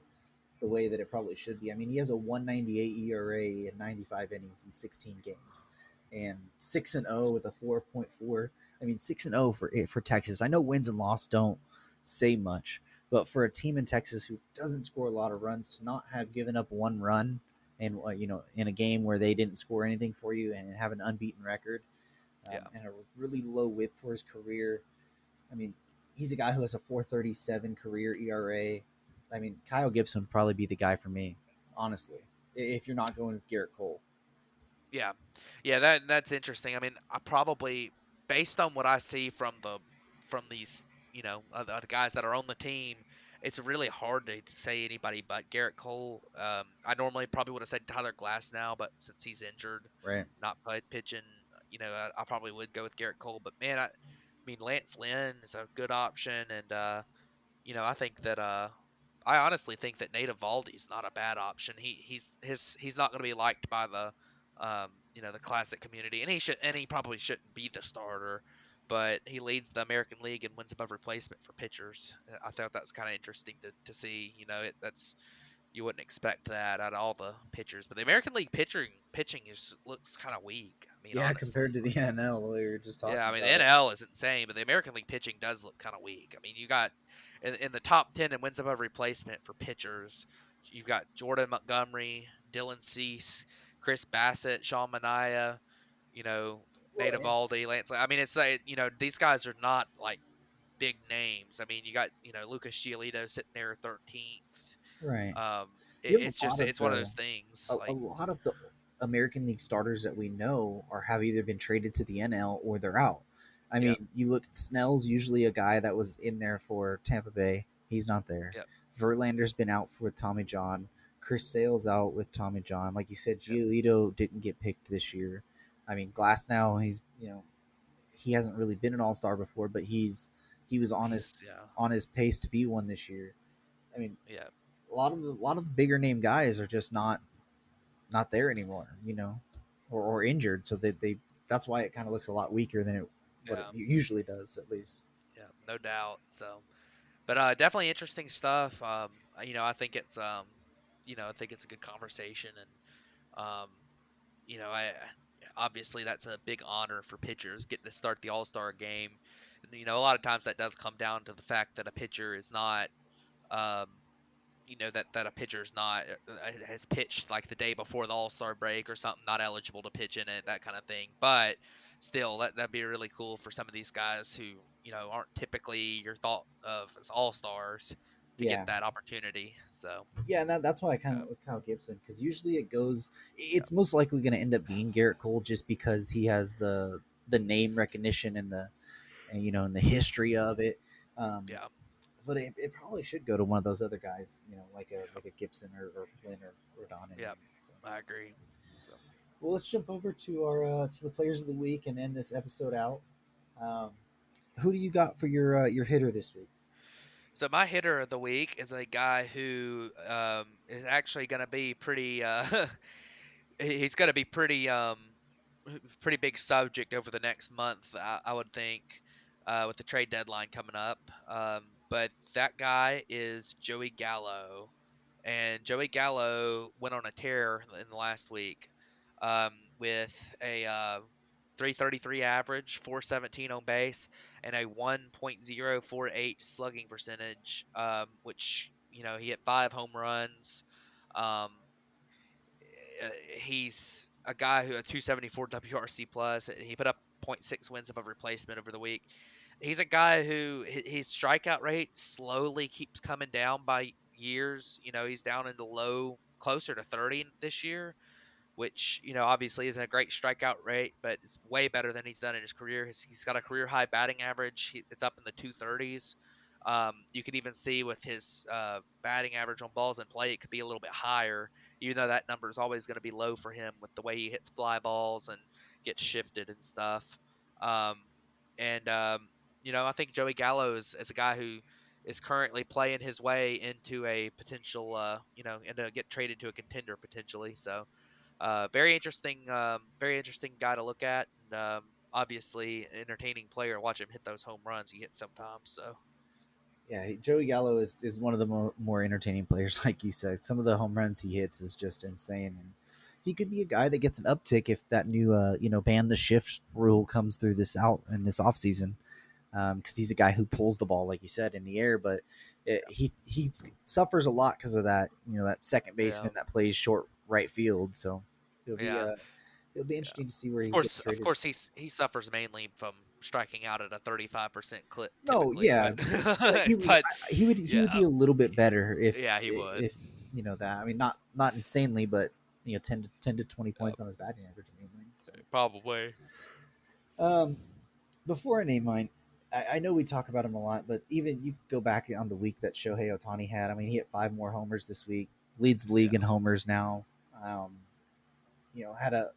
the way that it probably should be. I mean, he has a 198 ERA in 95 innings in 16 games, and 6-0 with a 4.4. I mean, 6-0 for Texas. I know wins and loss don't say much, but for a team in Texas who doesn't score a lot of runs, to not have given up one run and in a game where they didn't score anything for you and have an unbeaten record, yeah. and a really low WHIP for his career. I mean, he's a guy who has a 4.37 career ERA. I mean, Kyle Gibson would probably be the guy for me, honestly, if you're not going with Garrett Cole. Yeah, yeah, that's interesting. I mean, I probably, based on what I see from these, the guys that are on the team, it's really hard to say anybody but Garrett Cole. I normally probably would have said Tyler Glass now, but since he's injured, Right. not pitching, I probably would go with Garrett Cole. But man, I mean, Lance Lynn is a good option, and I think that I honestly think that Nate Eovaldi's not a bad option. He's not going to be liked by the classic community, and he probably shouldn't be the starter, but he leads the American League and wins above replacement for pitchers. I thought that was kind of interesting to see. That's you wouldn't expect that out of all the pitchers, but the American League pitching just looks kind of weak. I mean, Yeah, honestly. compared to the NL, we were just Yeah, talking I mean the about it. NL is insane, but the American League pitching does look kind of weak. I mean, you got in the top 10 in wins above replacement for pitchers, you've got Jordan Montgomery, Dylan Cease, Chris Bassett, Sean Manaea, you know, Well, Nate Eovaldi, Lance. I mean, it's like these guys are not like big names. I mean, you got Lucas Giolito sitting there 13th. right. Um, You have it's just it's one of those things. a Like, lot of the American League starters that we know are have either been traded to the NL or they're out. I yep, mean, you look at Snell's usually a guy that was in there for Tampa Bay. He's not there. yep, Verlander's been out with Tommy John. Chris Sale's out with Tommy John. Like you said, yep. Giolito didn't get picked this year. I mean, Glass now he hasn't really been an All Star before, but he was He's yeah, on his pace to be one this year. I mean, yeah, a lot of the bigger name guys are just not there anymore, or injured. So they that's why it kind of looks a lot weaker than what it yeah, usually does, at least. yeah. No doubt. So. But definitely interesting stuff. I think I think it's a good conversation, and I obviously that's a big honor for pitchers getting to start the All Star game. And, a lot of times that does come down to the fact that a pitcher is not, um, that a pitcher is not has pitched like the day before the All Star break or something, not eligible to pitch in it, that kind of thing. But still, that'd be really cool for some of these guys who, aren't typically your thought of as all stars to get Yeah. that opportunity. So Yeah, and that's why I kind of uh, went with Kyle Gibson, because usually it goes. yeah, It's most likely going to end up being Garrett Cole, just because he has the name recognition and and the history of it. Um, yeah, but it probably should go to one of those other guys, like a Gibson or Flynn or Donovan. yeah, So. I agree. So. Well, let's jump over to our to the players of the week and end this episode out. Um, who do you got for your hitter this week? So my hitter of the week is a guy who is actually going to be pretty. He's going to be pretty big subject over the next month. I would think, with the trade deadline coming up. But that guy is Joey Gallo, and Joey Gallo went on a tear in the last week, with a 333 average, 417 on base, and a 1.048 slugging percentage, which, he hit 5 home runs. Um, he's a guy who a 274 WRC plus. He put up .6 wins above replacement over the week. He's a guy who his strikeout rate slowly keeps coming down by years. He's down in the low, closer to 30 this year, which, obviously isn't a great strikeout rate, but it's way better than he's done in his career. He's got a career high batting average. It's up in the 230s. You can even see with his batting average on balls in play, it could be a little bit higher, even though that number is always going to be low for him with the way he hits fly balls and gets shifted and stuff. Um, and I think Joey Gallo is a guy who is currently playing his way into a potential, into get traded to a contender potentially. So very interesting guy to look at, and obviously entertaining player. Watch him hit those home runs he hits sometimes. So Yeah, Joey Gallo is one of the more entertaining players, like you said. Some of the home runs he hits is just insane, and he could be a guy that gets an uptick if that new ban the shift rule comes through this off season, because he's a guy who pulls the ball, like you said, in the air, but he suffers a lot because of that. That second yeah, baseman that plays short right field, so it'll be yeah, it'll be yeah. interesting to see where Of he gets course, traded. he suffers mainly from striking out at a 35% clip No, typically, yeah, but but he was but he would yeah, be a little bit better yeah, he would. if that. I mean, not insanely, but 10 to 20 points Yep, on his batting average mainly. So, probably. um, before I name mine, I know we talk about him a lot, but even you go back on the week that Shohei Ohtani had. I mean, he hit 5 more homers this week, leads the league Yeah, in homers now. Um, had a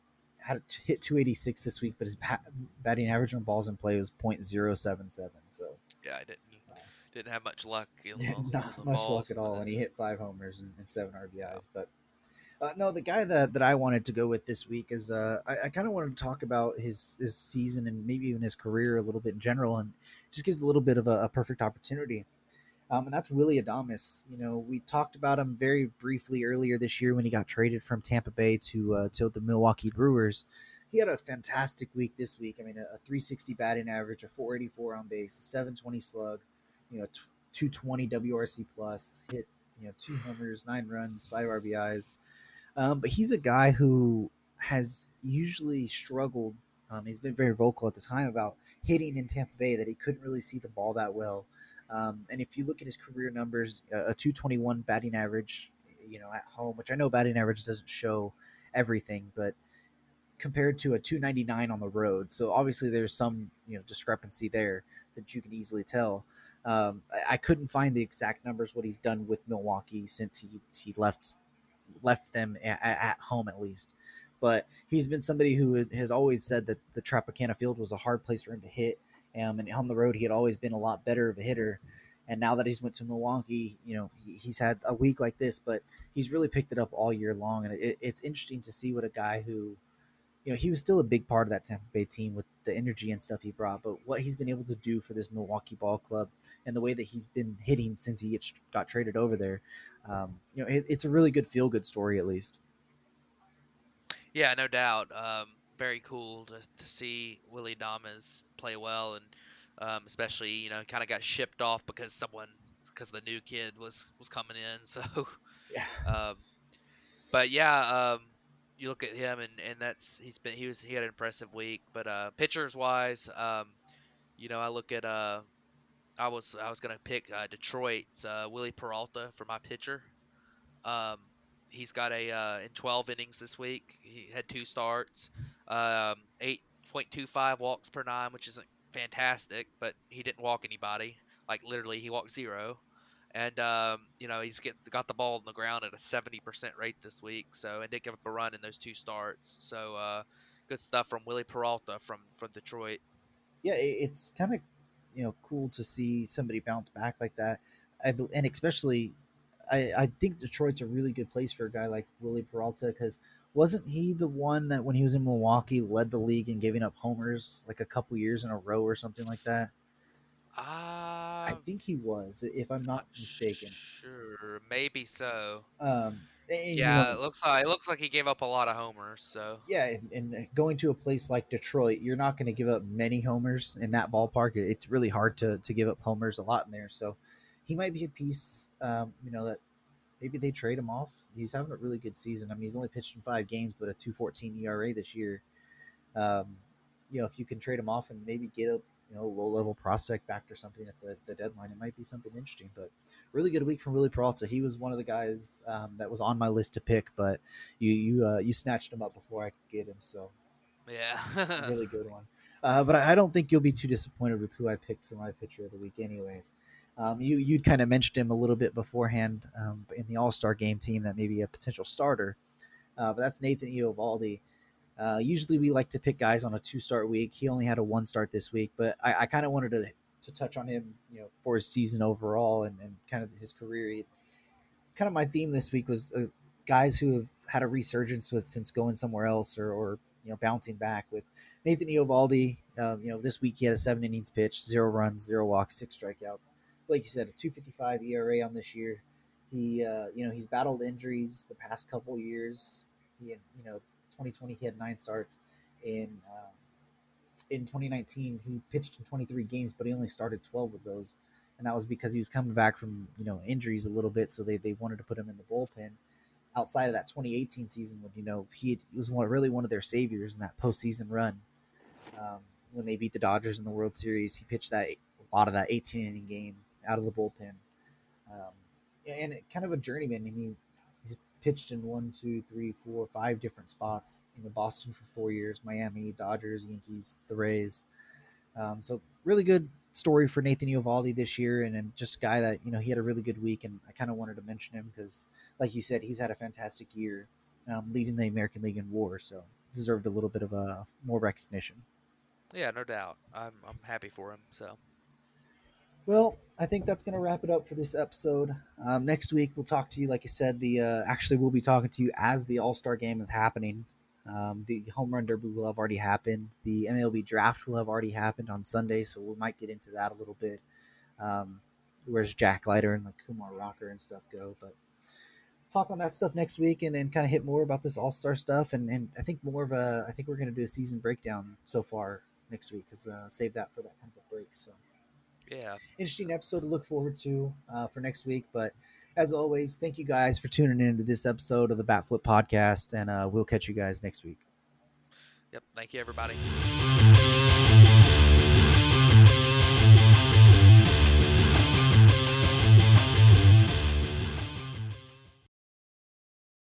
hit 286 this week, but his batting average on balls in play was .077. So yeah, I didn't have much luck on not the much luck balls, at but all, and he hit 5 homers and 7 RBIs. yeah, But no, the guy that I wanted to go with this week is I kind of wanted to talk about his season and maybe even his career a little bit in general, and just gives a little bit of a perfect opportunity. And that's Willie Adames. We talked about him very briefly earlier this year when he got traded from Tampa Bay to the Milwaukee Brewers. He had a fantastic week this week. I mean, a 360 batting average, a 484 on base, a 720 slug, 220 WRC plus, hit 2 homers, 9 runs, 5 RBIs. But he's a guy who has usually struggled. He's been very vocal at the time about hitting in Tampa Bay, that he couldn't really see the ball that well. And if you look at his career numbers, a 221 batting average, at home, which I know batting average doesn't show everything, but compared to a 299 on the road, so obviously there's some discrepancy there that you can easily tell. I couldn't find the exact numbers what he's done with Milwaukee since he left them at home, at least. But he's been somebody who has always said that the Tropicana Field was a hard place for him to hit, and on the road he had always been a lot better of a hitter. And now that he's went to Milwaukee, he's had a week like this, but he's really picked it up all year long. And it's interesting to see what a guy who, he was still a big part of that Tampa Bay team with the energy and stuff he brought, but what he's been able to do for this Milwaukee ball club and the way that he's been hitting since he got traded over there, it's a really good feel good story, at least. yeah, no doubt. Very cool to see Willie Adames play well, and especially kind of got shipped off because the new kid was coming in. So Yeah. um, but yeah, you look at him, and he had an impressive week. But pitchers wise, I look at I was gonna pick Detroit's Willie Peralta for my pitcher. Um, he's got in 12 innings this week. He had 2 starts, 8.25 walks per nine, which isn't fantastic, but he didn't walk anybody. Like literally, he walked zero. And got the ball on the ground at a 70% rate this week. So and didn't give up a run in those 2 starts. So good stuff from Willie Peralta from Detroit. Yeah, it's kind of cool to see somebody bounce back like that. And especially, I think Detroit's a really good place for a guy like Willie Peralta because wasn't he the one that when he was in Milwaukee led the league in giving up homers like a couple years in a row or something like that? I I'm think he was, if I'm not not mistaken. sure. Maybe so. And Yeah, it looks like he gave up a lot of homers. So yeah, and going to a place like Detroit, you're not going to give up many homers in that ballpark. It's really hard to give up homers a lot in there. So he might be a piece, that maybe they trade him off. He's having a really good season. I mean, he's only pitched in 5 games, but a 2.14 ERA this year. Um, if you can trade him off and maybe get a low level prospect back or something at the deadline, it might be something interesting. But really good week from Willie Peralta. He was one of the guys that was on my list to pick, but you snatched him up before I could get him. So yeah. really good one. But I don't think you'll be too disappointed with who I picked for my pitcher of the week, anyways. You'd kind of mentioned him a little bit beforehand in the All Star game team that may be a potential starter, but that's Nathan Eovaldi. Usually we like to pick guys on a 2-start week. He only had a 1 start this week, but I kind of wanted to touch on him, for his season overall and kind of his career. Kind of my theme this week was guys who have had a resurgence since going somewhere else or bouncing back. With Nathan Eovaldi, this week he had a 7 innings pitched, 0 runs, 0 walks, 6 strikeouts. Like you said, a 2.55 ERA on this year. He he's battled injuries the past couple years. He had 2020 he had 9 starts. In 2019 he pitched in 23 games, but he only started 12 of those, and that was because he was coming back from injuries a little bit, so they wanted to put him in the bullpen. Outside of that 2018 season, when he was really one of their saviors in that postseason run, when they beat the Dodgers in the World Series, he pitched a lot of that 18 inning game out of the bullpen, and kind of a journeyman. I mean, he pitched in 1, 2, 3, 4, 5 different spots. Boston for 4 years, Miami, Dodgers, Yankees, the Rays. So really good story for Nathan Eovaldi this year, and just a guy that he had a really good week, and I kind of wanted to mention him because, like you said, he's had a fantastic year, leading the American League in WAR, so deserved a little bit of more recognition. Yeah, no doubt. I'm happy for him. So Well, I think that's going to wrap it up for this episode. Next week we'll talk to you. Like I said, actually we'll be talking to you as the All Star Game is happening. The Home Run Derby will have already happened. The MLB Draft will have already happened on Sunday, so we might get into that a little bit. Where's Jack Leiter and like Kumar Rocker and stuff go? But talk on that stuff next week, and then kind of hit more about this All Star stuff, and I think I think we're going to do a season breakdown so far next week because save that for that kind of a break. So yeah, interesting episode to look forward to for next week. But as always, thank you guys for tuning in to this episode of the Bat Flip Podcast, and we'll catch you guys next week. yep. Thank you, everybody.